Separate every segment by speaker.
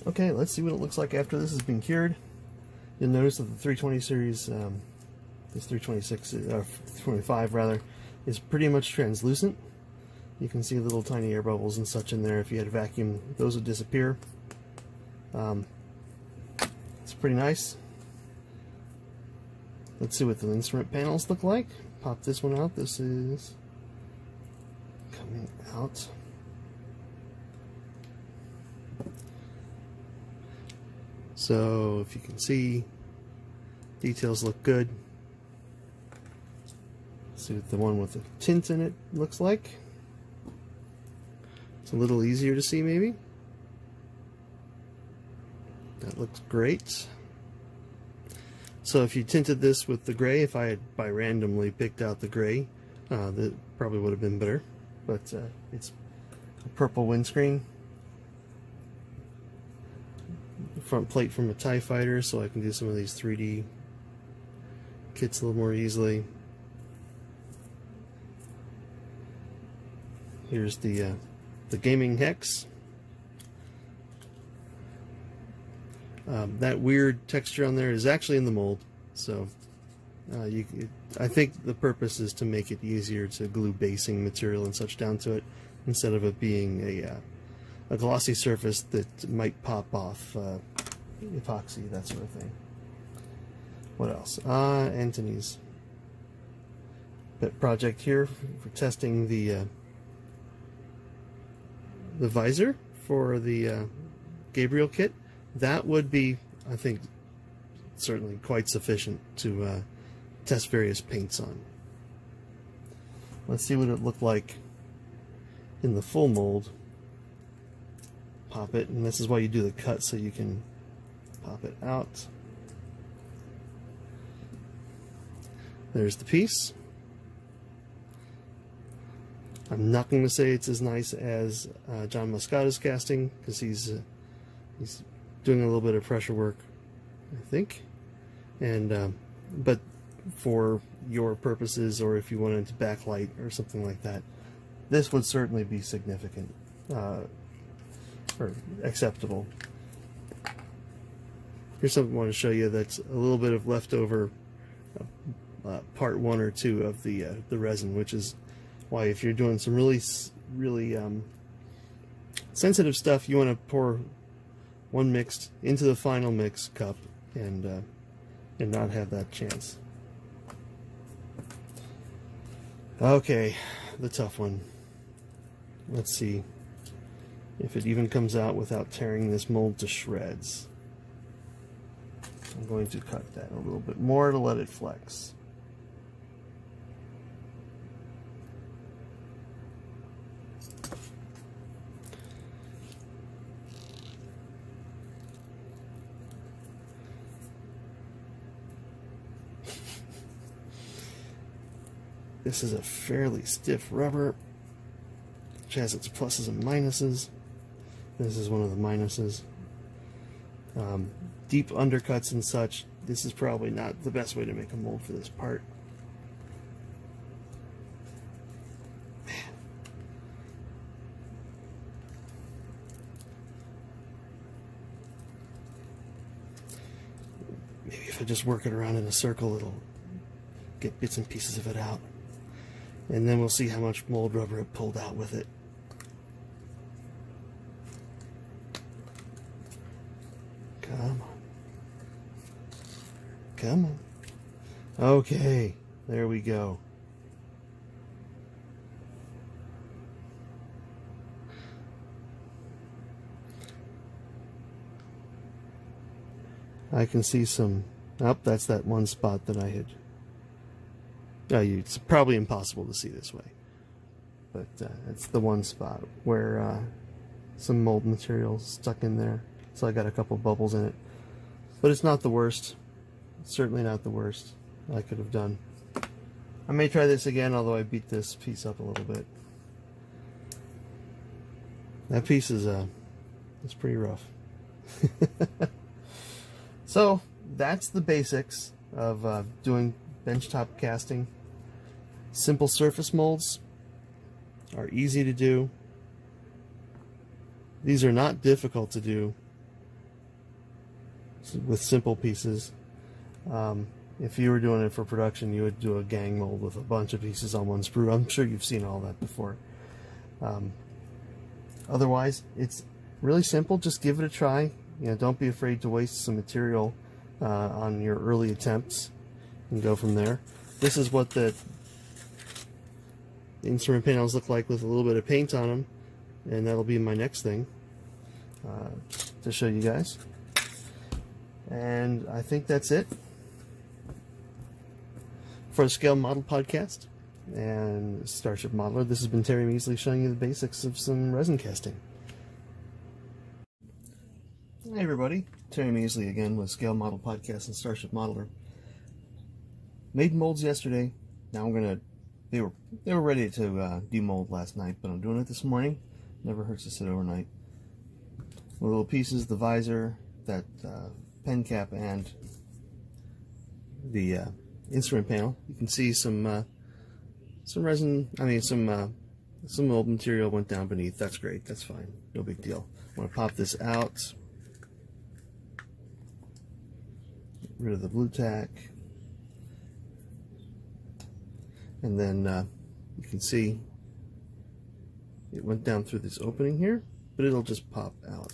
Speaker 1: Okay, let's see what it looks like after this has been cured. You'll notice that the 320 series, this 326, 325 rather, is pretty much translucent. You can see little tiny air bubbles and such in there. If you had a vacuum, those would disappear. It's pretty nice. Let's see what the instrument panels look like. Pop this one out. This is coming out. So if you can see, details look good. Let's see what the one with the tint in it looks like. It's a little easier to see maybe. That looks great. So if you tinted this with the gray, if I had by randomly picked out the gray, that probably would have been better. But it's a purple windscreen. Front plate from a TIE fighter, so I can do some of these 3D kits a little more easily. Here's the gaming hex. That weird texture on there is actually in the mold, so I think the purpose is to make it easier to glue basing material and such down to it, instead of it being a glossy surface that might pop off epoxy, that sort of thing. What else? Antony's pet project here for testing the visor for the Gabriel kit. That would be, I think, certainly quite sufficient to test various paints on. Let's see what it looked like in the full mold. Pop it, and this is why you do the cut, so you can pop it out. There's the piece. I'm not going to say it's as nice as John Moscata's casting, because he's doing a little bit of pressure work, I think. And but for your purposes, or if you wanted to backlight or something like that, this would certainly be significant or acceptable. Here's something I want to show you that's a little bit of leftover part 1 or 2 of the resin, which is why if you're doing some really sensitive stuff, you want to pour one mixed into the final mix cup and not have that chance. Okay, the tough one. Let's see if it even comes out without tearing this mold to shreds. I'm going to cut that a little bit more to let it flex. This is a fairly stiff rubber, which has its pluses and minuses. This is one of the minuses. Deep undercuts and such, this is probably not the best way to make a mold for this part. Man. Maybe if I just work it around in a circle, it'll get bits and pieces of it out. And then we'll see how much mold rubber it pulled out with it. Come on. Come on. Okay, there we go. I can see some, that's that one spot that I had. It's probably impossible to see this way, but it's the one spot where some mold material stuck in there. So I got a couple bubbles in it, but it's not the worst. It's certainly not the worst I could have done. I may try this again, although I beat this piece up a little bit. That piece is it's pretty rough. So that's the basics of doing benchtop casting. Simple surface molds are easy to do. These are not difficult to do. with simple pieces. If you were doing it for production, you would do a gang mold with a bunch of pieces on one sprue. I'm sure you've seen all that before. Otherwise, it's really simple. Just give it a try. Don't be afraid to waste some material on your early attempts and go from there. This is what the instrument panels look like with a little bit of paint on them, and that'll be my next thing to show you guys. And I think that's it for the Scale Model Podcast and Starship Modeler. This has been Terry Measley showing you the basics of some resin casting. Hey everybody, Terry Measley again with Scale Model Podcast and Starship Modeler. Made molds yesterday. Now I'm gonna. They were ready to demold last night, but I'm doing it this morning. Never hurts to sit overnight. The little pieces, the visor, that pen cap, and the instrument panel. You can see some resin. I mean, some old material went down beneath. That's great. That's fine. No big deal. I want to pop this out. Get rid of the blue tack. And then you can see it went down through this opening here, but it'll just pop out.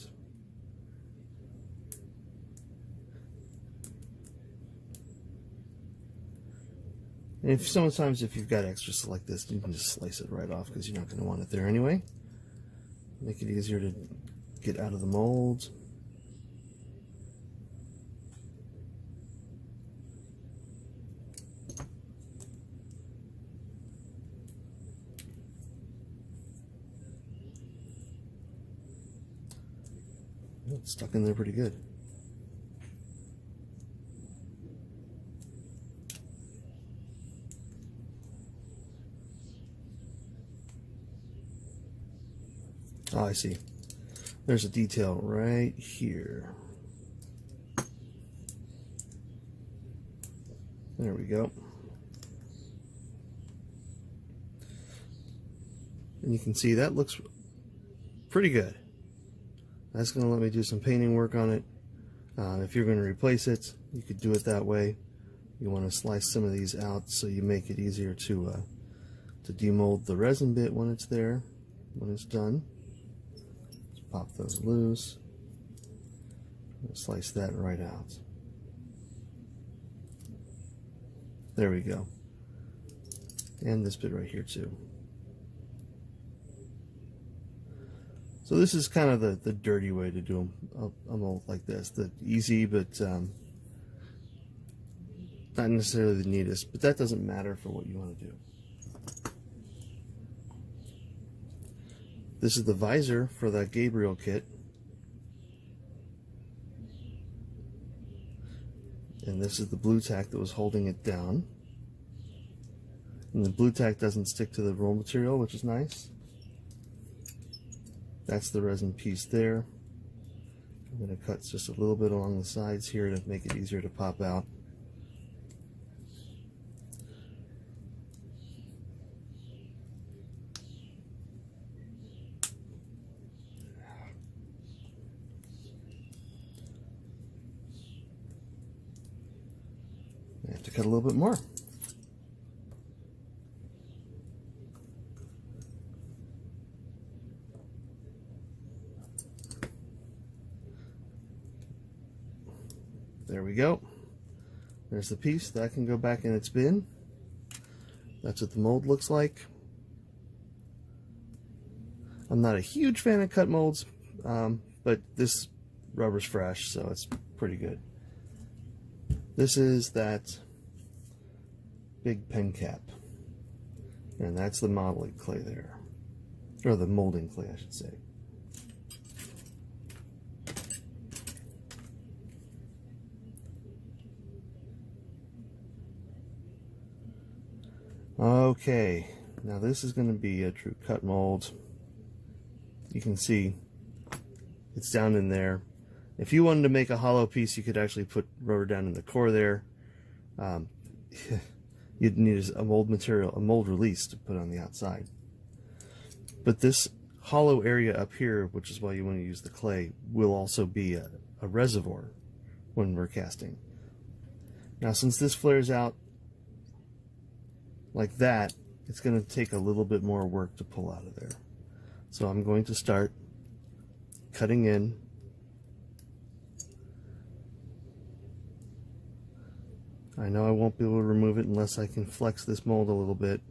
Speaker 1: And sometimes if you've got extras like this, you can just slice it right off because you're not going to want it there anyway. Make it easier to get out of the mold. It's stuck in there pretty good. Oh, I see. There's a detail right here. There we go. And you can see that looks pretty good. That's going to let me do some painting work on it. If you're going to replace it, you could do it that way. You want to slice some of these out so you make it easier to demold the resin bit when it's there, when it's done. Just pop those loose. Slice that right out. There we go. And this bit right here too. So this is kind of the dirty way to do a mold like this. The easy, but not necessarily the neatest. But that doesn't matter for what you want to do. This is the visor for that Gabriel kit. And this is the blue tack that was holding it down. And the blue tack doesn't stick to the roll material, which is nice. That's the resin piece there. I'm going to cut just a little bit along the sides here to make it easier to pop out. I have to cut a little bit more. There we go. There's the piece. That can go back in its bin. That's what the mold looks like. I'm not a huge fan of cut molds, but this rubber's fresh, so it's pretty good. This is that big pen cap, and that's the modeling clay there, or the molding clay, I should say. Okay, now this is going to be a true cut mold. You can see it's down in there. If you wanted to make a hollow piece, you could actually put rubber down in the core there. You'd need a mold material, a mold release to put on the outside. But this hollow area up here, which is why you want to use the clay, will also be a reservoir when we're casting. Now, since this flares out like that, it's going to take a little bit more work to pull out of there. So I'm going to start cutting in. I know I won't be able to remove it unless I can flex this mold a little bit.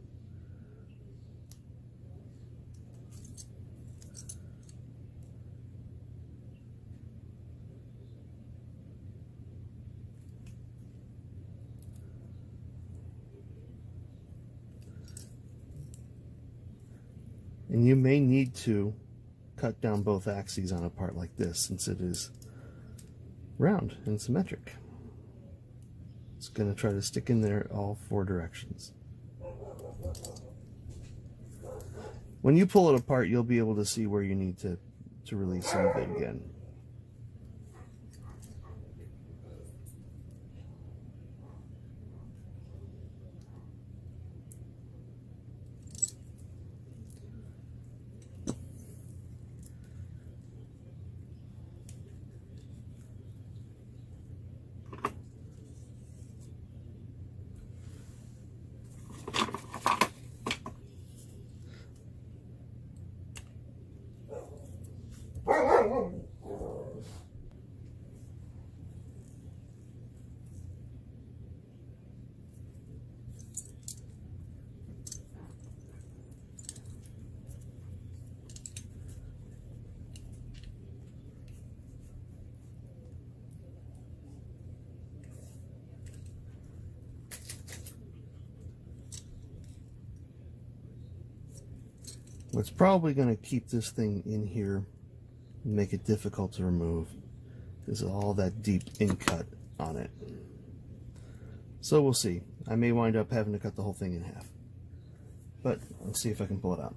Speaker 1: And you may need to cut down both axes on a part like this, since it is round and symmetric. It's going to try to stick in there all 4 directions. When you pull it apart, you'll be able to see where you need to release some of it again. What's probably going to keep this thing in here and make it difficult to remove is all that deep ink cut on it. So we'll see. I may wind up having to cut the whole thing in half. But let's see if I can pull it out.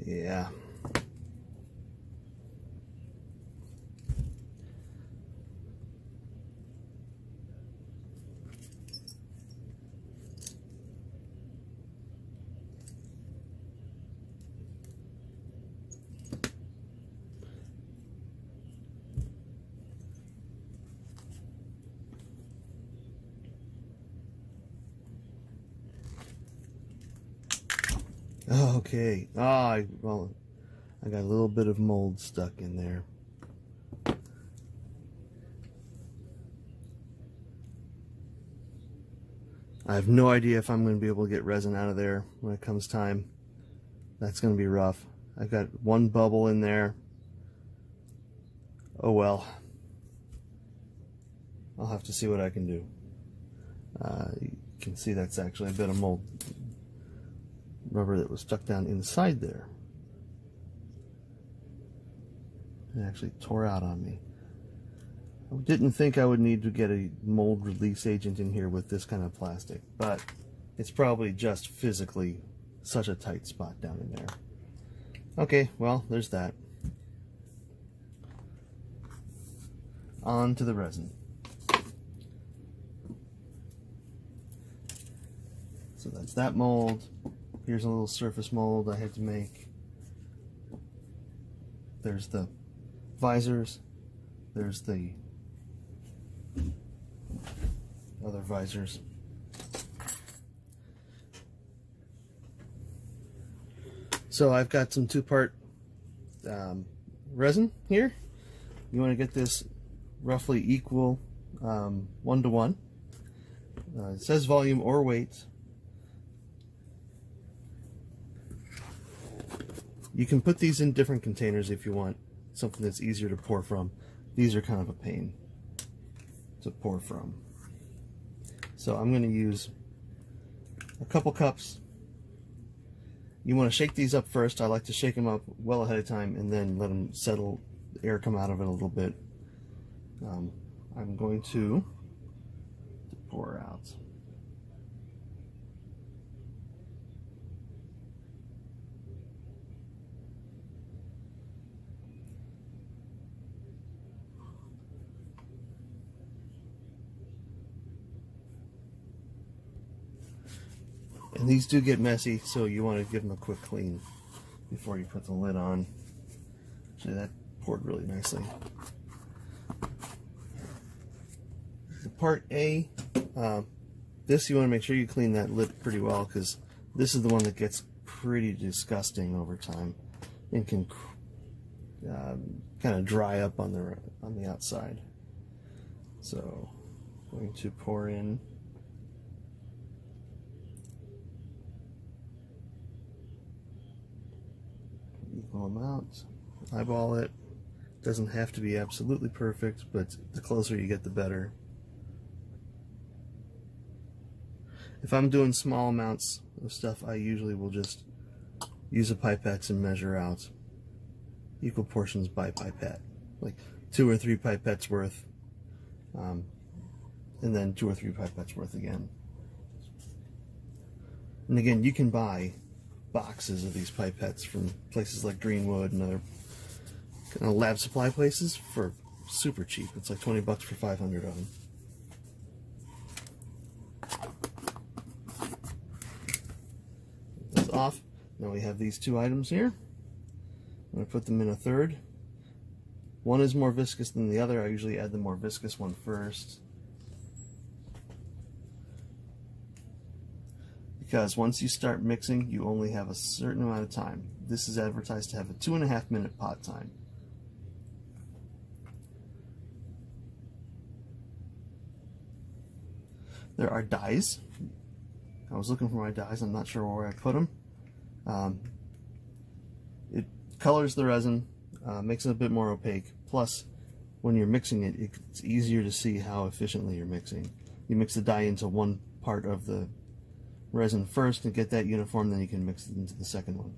Speaker 1: Yeah. Okay. Well, I got a little bit of mold stuck in there. I have no idea if I'm going to be able to get resin out of there when it comes time. That's going to be rough. I've got one bubble in there. Oh well. I'll have to see what I can do. You can see that's actually a bit of mold rubber that was stuck down inside there. It actually tore out on me. I didn't think I would need to get a mold release agent in here with this kind of plastic, but it's probably just physically such a tight spot down in there. Okay, well, there's that. On to the resin. So that's that mold. Here's a little surface mold I had to make. There's the visors. There's the other visors. So I've got some 2-part resin here. You want to get this roughly equal 1-to-1. It says volume or weight. You can put these in different containers if you want something that's easier to pour from. These are kind of a pain to pour from. So I'm going to use a couple cups. You want to shake these up first. I like to shake them up well ahead of time and then let them settle, the air come out of it a little bit. I'm going to pour out. And these do get messy, so you want to give them a quick clean before you put the lid on. Actually, that poured really nicely. The part A, this you want to make sure you clean that lid pretty well, because this is the one that gets pretty disgusting over time and can kind of dry up on the outside. So I'm going to pour in equal amount, eyeball it. Doesn't have to be absolutely perfect, but the closer you get, the better. If I'm doing small amounts of stuff, I usually will just use a pipette and measure out equal portions by pipette, like 2 or 3 pipettes worth, and then 2 or 3 pipettes worth again. And again, you can buy boxes of these pipettes from places like Greenwood and other kind of lab supply places for super cheap. It's like 20 bucks for 500 of them. That's off. Now we have these 2 items here. I'm going to put them in a third. One is more viscous than the other. I usually add the more viscous one first, because once you start mixing, you only have a certain amount of time. This is advertised to have a 2.5 minute pot time. There are dyes. I was looking for my dyes. I'm not sure where I put them. It colors the resin, makes it a bit more opaque. Plus, when you're mixing it, it's easier to see how efficiently you're mixing. You mix the dye into one part of the resin first and get that uniform, then you can mix it into the second one.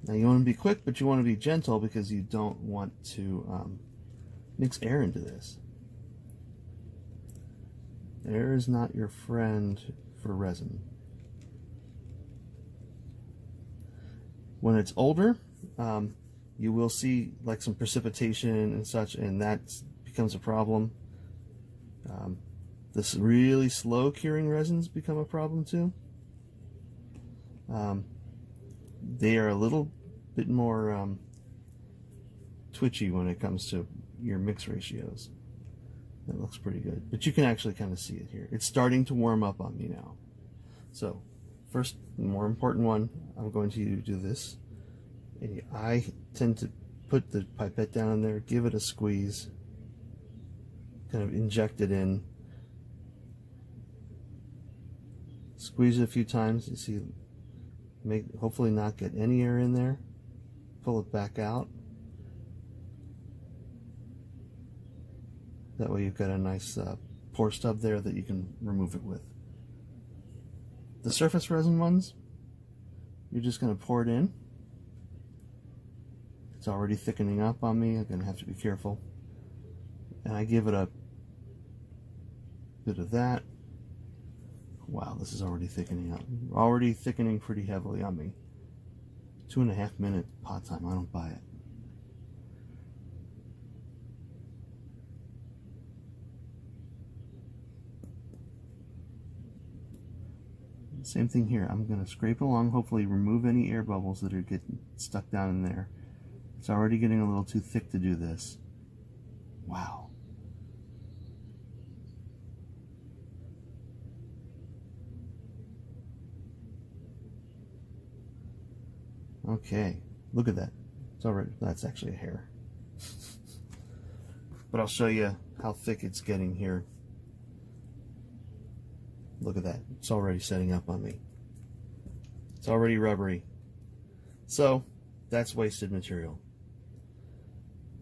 Speaker 1: Now you want to be quick, but you want to be gentle, because you don't want to mix air into this. Air is not your friend for resin. When it's older, you will see like some precipitation and such, and that becomes a problem. This really slow curing resins become a problem too. They are a little bit more twitchy when it comes to your mix ratios. That looks pretty good, but you can actually kind of see it here. It's starting to warm up on me now. So first, the more important one, I'm going to do this. And I tend to put the pipette down in there, give it a squeeze, kind of inject it in, squeeze it a few times. You see, hopefully not get any air in there. Pull it back out. That way you've got a nice pour stub there that you can remove it with. The surface resin ones, you're just going to pour it in. It's already thickening up on me. I'm going to have to be careful. And I give it a bit of that. Wow, this is already thickening up. Already thickening pretty heavily on me. 2.5 minute pot time. I don't buy it. Same thing here. I'm going to scrape along, hopefully remove any air bubbles that are getting stuck down in there. It's already getting a little too thick to do this. Wow. Okay, look at that. It's already, that's actually a hair. But I'll show you how thick it's getting here. Look at that. It's already setting up on me. It's already rubbery. So, that's wasted material.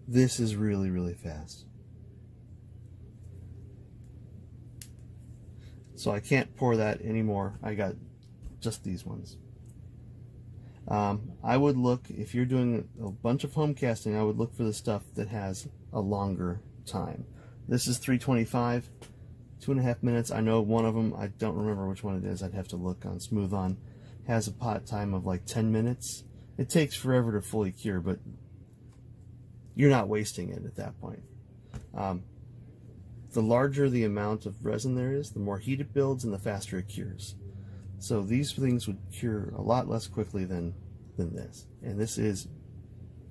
Speaker 1: This is really, really fast. So I can't pour that anymore. I got just these ones. I would look, if you're doing a bunch of home casting, I would look for the stuff that has a longer time. This is 325, 2.5 minutes. I know one of them, I don't remember which one it is, I'd have to look on Smooth On, has a pot time of like 10 minutes. It takes forever to fully cure, but you're not wasting it at that point. the larger the amount of resin there is, the more heat it builds and the faster it cures. So these things would cure a lot less quickly than this. And this is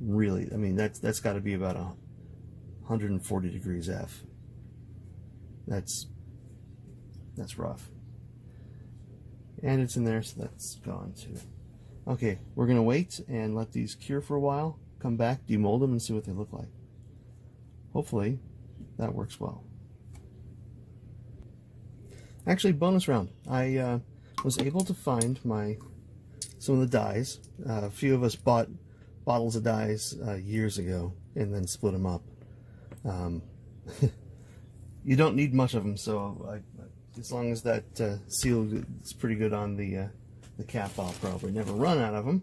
Speaker 1: really, I mean, that's got to be about 140 degrees F. That's rough. And it's in there, so that's gone too. Okay, we're gonna wait and let these cure for a while, come back, demold them, and see what they look like. Hopefully that works well. Actually, bonus round. I was able to find some of the dyes. A few of us bought bottles of dyes years ago and then split them up. You don't need much of them, so as long as that seal is pretty good on the cap, I'll probably never run out of them.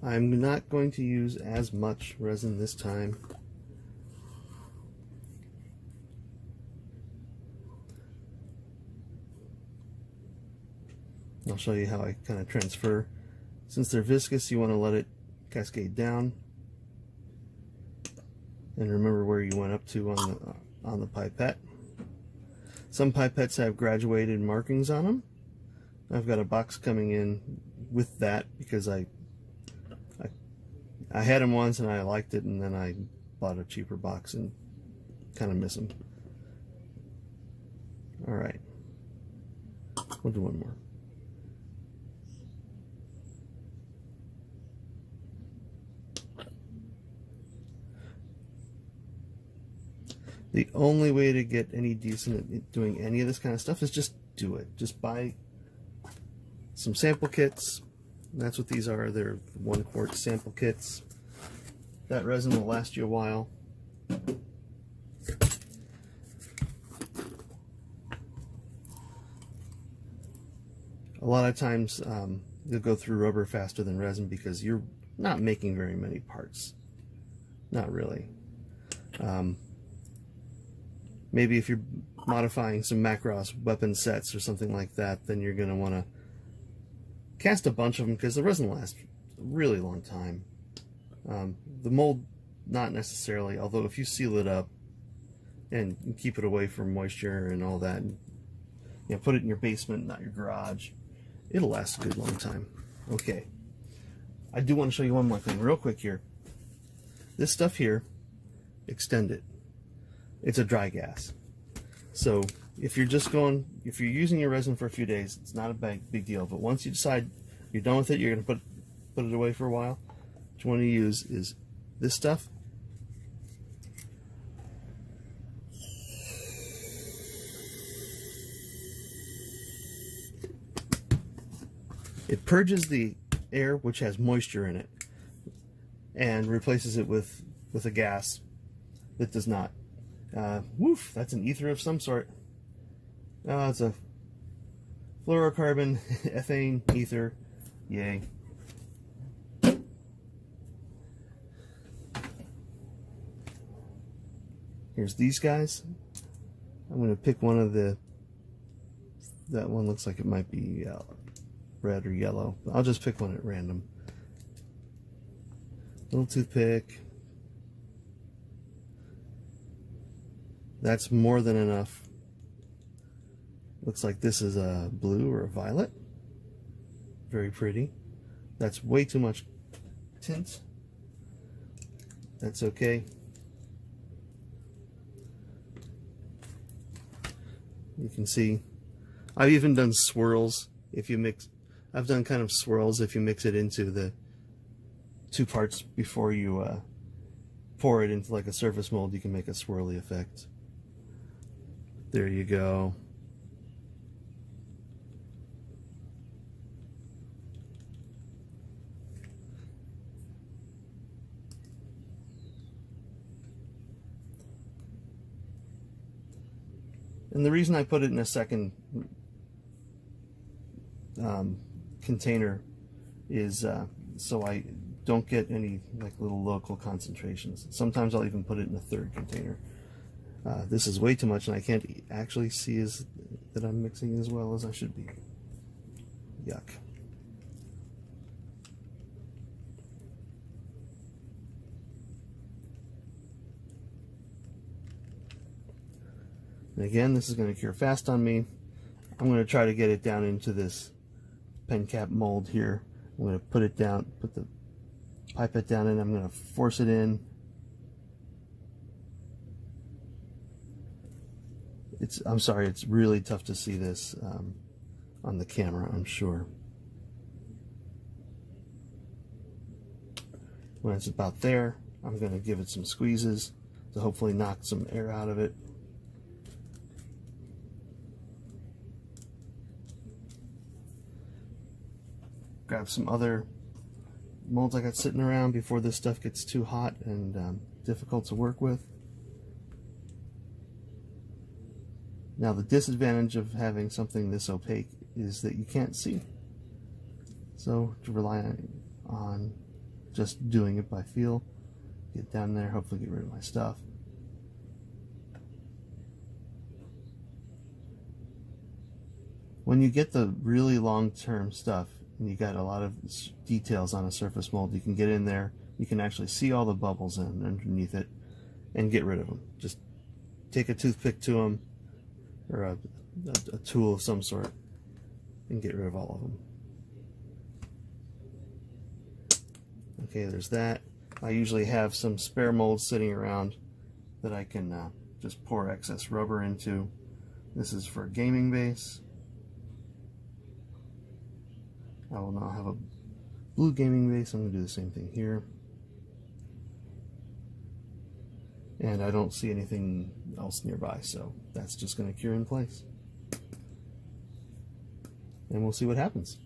Speaker 1: I'm not going to use as much resin this time. I'll show you how I kind of transfer. Since they're viscous, you want to let it cascade down. And remember where you went up to on the pipette. Some pipettes have graduated markings on them. I've got a box coming in with that because I had them once and I liked it, and then I bought a cheaper box and kind of miss them. All right, we'll do one more. The only way to get any decent at doing any of this kind of stuff is just do it. Just buy some sample kits. That's what these are. They're 1 quart sample kits. That resin will last you a while. A lot of times you'll go through rubber faster than resin because you're not making very many parts. Not really. Maybe if you're modifying some Macross weapon sets or something like that, then you're going to want to cast a bunch of them because the resin lasts a really long time. The mold, not necessarily, although if you seal it up and keep it away from moisture and all that, and, you know, put it in your basement, not your garage, it'll last a good long time. Okay, I do want to show you one more thing real quick here. This stuff here, extend it. It's a dry gas. So if you're using your resin for a few days, it's not a big deal. But once you decide you're done with it, you're going to put it away for a while. What you want to use is this stuff. It purges the air which has moisture in it and replaces it with a gas that does not. Woof, that's an ether of some sort. It's a fluorocarbon ethane ether. Yay. Here's these guys. I'm going to pick one of that one looks like it might be red or yellow. I'll just pick one at random. Little toothpick. That's more than enough. Looks like this is a blue or a violet. Very pretty. That's way too much tint. That's okay. You can see I've even done swirls. I've done kind of swirls if you mix it into the 2 parts before you pour it into like a surface mold. You can make a swirly effect. There you go. And the reason I put it in a second container is so I don't get any like little local concentrations. Sometimes I'll even put it in a 3rd container. This is way too much, and I can't actually see that I'm mixing as well as I should be. Yuck. And again, this is going to cure fast on me. I'm going to try to get it down into this pen cap mold here. I'm going to put it down, put the pipette down in, I'm going to force it in. I'm sorry, it's really tough to see this on the camera, I'm sure. When it's about there, I'm going to give it some squeezes to hopefully knock some air out of it. Grab some other molds I got sitting around before this stuff gets too hot and difficult to work with. Now the disadvantage of having something this opaque is that you can't see. So to rely on just doing it by feel, get down there, hopefully get rid of my stuff. When you get the really long-term stuff and you got a lot of details on a surface mold, you can get in there, you can actually see all the bubbles underneath it and get rid of them. Just take a toothpick to them, or a tool of some sort, and get rid of all of them. Okay, there's that. I usually have some spare molds sitting around that I can just pour excess rubber into. This is for a gaming base. I will now have a blue gaming base. I'm going to do the same thing here. And I don't see anything else nearby, so that's just going to cure in place. And we'll see what happens.